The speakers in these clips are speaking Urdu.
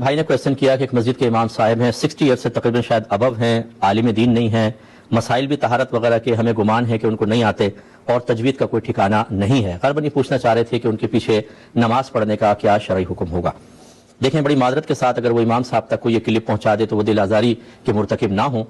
بھائی نے کوشچن کیا کہ ایک مسجد کے امام صاحب ہیں 60 ایئر سے تقریباً شاید ابو ہیں، عالم دین نہیں ہیں، مسائل بھی طہارت وغیرہ کے ہمیں گمان ہے کہ ان کو نہیں آتے اور تجوید کا کوئی ٹھکانہ نہیں ہے۔ غالباً یہ پوچھنا چاہ رہے تھے کہ ان کے پیچھے نماز پڑھنے کا کیا شرعی حکم ہوگا۔ دیکھیں بڑی معذرت کے ساتھ اگر وہ امام صاحب تک کو یہ کلپ پہنچا دے تو وہ دل آزاری کے مرتکب نہ ہوں۔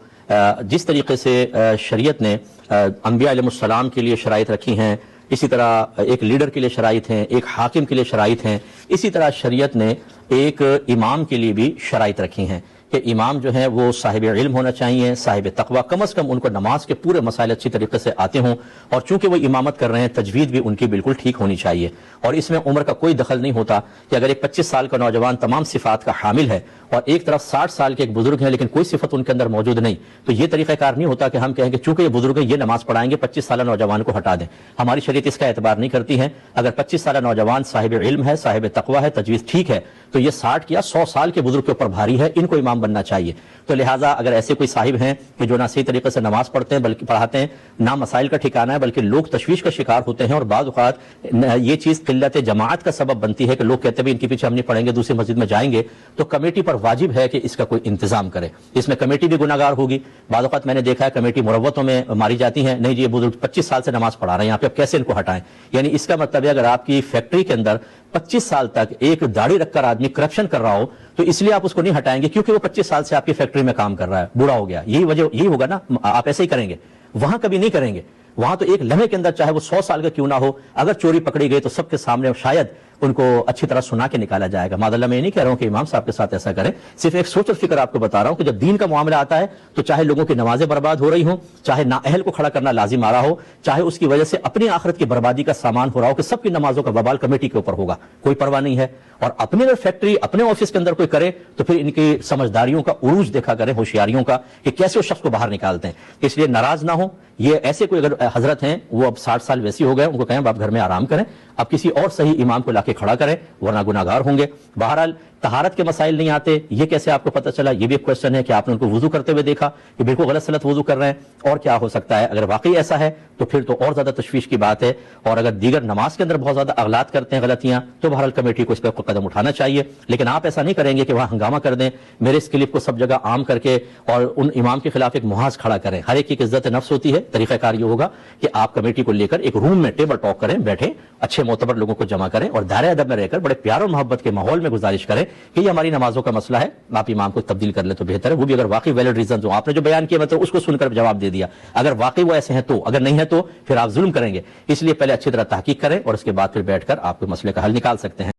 جس طریقے سے شریعت نے انبیاء علیہ السلام کے لیے شرائط رکھی ہیں، اسی طرح ایک لیڈر کے لیے شرائط ہیں، ایک حاکم کے لیے شرائط ہیں، اسی طرح شریعت نے ایک امام کے لیے بھی شرائط رکھی ہیں کہ امام جو ہیں وہ صاحب علم ہونا چاہیے، صاحب تقوی، کم از کم ان کو نماز کے پورے مسائل اچھی طریقے سے آتے ہوں، اور چونکہ وہ امامت کر رہے ہیں تجوید بھی ان کی بالکل ٹھیک ہونی چاہیے، اور اس میں عمر کا کوئی دخل نہیں ہوتا کہ اگر ایک 25 سال کا نوجوان تمام صفات کا حامل ہے اور ایک طرف 60 سال کے ایک بزرگ ہیں لیکن کوئی صفت ان کے اندر موجود نہیں، تو یہ طریقہ کار نہیں ہوتا کہ ہم کہیں کہ چونکہ یہ بزرگ ہیں یہ نماز پڑھائیں گے 25 سالہ نوجوان کو ہٹا دیں۔ ہماری شریعت اس کا اعتبار نہیں کرتی ہے۔ اگر 25 سالہ نوجوان صاحب علم ہے، صاحب تقوی ہے، تجوید ٹھیک ہے، تو یہ 60 یا 100 سال کے بزرگ کے اوپر بھاری ہے، ان کو امام بننا چاہیے۔ تو لہٰذا اگر ایسے کوئی صاحب ہیں کہ جو نہ صحیح طریقے سے نماز پڑھتے ہیں بلکہ پڑھاتے ہیں، نہ مسائل کا ٹھکانہ ہے، بلکہ لوگ تشویش کا شکار ہوتے ہیں، اور بعض اوقات یہ چیز قلت جماعت کا سبب بنتی ہے کہ لوگ کہتے ہیں ان کے پیچھے ہم نہیں پڑھیں گے، دوسری مسجد میں جائیں گے، تو کمیٹی پر واجب ہے کہ اس کا کوئی انتظام کرے۔ اس میں کمیٹی بھی گناہ گار ہوگی۔ بعض اوقات میں نے دیکھا ہے کمیٹی مروتوں میں ماری جاتی ہیں، نہیں جی یہ بزرگ 25 سال سے نماز پڑھا رہے ہیں یہاں پہ، اب کیسے ان کو ہٹائیں؟ یعنی اس کا مطلب ہے اگر آپ کی فیکٹری کے اندر 25 سال تک ایک داڑھی رکھ کر آدمی کرپشن کر رہا ہو تو اس لیے آپ اس کو نہیں ہٹائیں گے کیونکہ وہ 25 سال سے آپ کی فیکٹری میں کام کر رہا ہے، بوڑھا ہو گیا، یہی ہوگا نا، آپ ایسے ہی کریں گے۔ وہاں کبھی نہیں کریں گے، وہاں تو ایک لمحے کے اندر چاہے وہ 100 سال کا کیوں نہ ہو، اگر چوری پکڑی گئی تو سب کے سامنے شاید ان کو اچھی طرح سنا کے نکالا جائے گا۔ معذاللہ میں یہ نہیں کہہ رہا ہوں کہ امام صاحب کے ساتھ ایسا کریں، صرف ایک سوچ اور فکر آپ کو بتا رہا ہوں کہ جب دین کا معاملہ آتا ہے تو چاہے لوگوں کی نمازیں برباد ہو رہی ہوں، چاہے نااہل کو کھڑا کرنا لازم آ رہا ہو، چاہے اس کی وجہ سے اپنی آخرت کی بربادی کا سامان ہو رہا ہو، کہ سب کی نمازوں کا وبال کمیٹی کے اوپر ہوگا، کوئی پرواہ نہیں ہے۔ اور اپنے اگر فیکٹری اپنے آفس کے اندر کوئی کرے تو پھر ان کی سمجھداریوں کا عروج دیکھا کریں، ہوشیاریوں کا، کہ کیسے اس شخص کو باہر نکالتے ہیں۔ اس لیے ناراض نہ ہوں، یہ ایسے کوئی اگر حضرت ہیں وہ اب 60 سال ویسی ہو گئے، ان کو کہیں آپ گھر میں آرام کریں، اب کسی اور صحیح امام کو لا کے کھڑا کریں ورنہ گناہ گار ہوں گے۔ بہرحال طہارت کے مسائل نہیں آتے، یہ کیسے آپ کو پتہ چلا؟ یہ بھی ایک کوشچن ہے کہ آپ نے ان کو وضو کرتے ہوئے دیکھا کہ بالکل غلط سلط وضو کر رہے ہیں، اور کیا ہو سکتا ہے؟ اگر واقعی ایسا ہے تو پھر تو اور زیادہ تشویش کی بات ہے، اور اگر دیگر نماز کے اندر بہت زیادہ اغلاط کرتے ہیں، غلطیاں، تو بہرحال کمیٹی کو اس پہ قدم اٹھانا چاہیے۔ لیکن آپ ایسا نہیں کریں گے کہ وہاں ہنگامہ کر دیں، میرے اس کلپ کو سب جگہ عام کر کے اور ان امام کے خلاف ایک محاذ کھڑا کریں۔ ہر ایک کی عزت نفس ہوتی ہے۔ طریقہ کار یہ ہوگا کہ آپ کمیٹی کو لے کر ایک روم میں ٹیبل ٹاک کریں، بیٹھیں، اچھے معتبر لوگوں کو جمع کریں اور دائرہ ادب میں رہ کر بڑے پیار اور محبت کے ماحول میں گزارش کریں کہ یہ ہماری نمازوں کا مسئلہ ہے، آپ امام کو تبدیل کر لیں تو بہتر ہے۔ وہ بھی اگر واقعی ویلڈ ریزن جو آپ نے جو بیان کیا مطلب اس کو سن کر جواب دے دیا، اگر واقعی وہ ایسے ہیں تو، اگر نہیں ہے تو پھر آپ ظلم کریں گے۔ اس لیے پہلے اچھی طرح تحقیق کریں اور اس کے بعد پھر بیٹھ کر آپ کو مسئلے کا حل نکال سکتے ہیں۔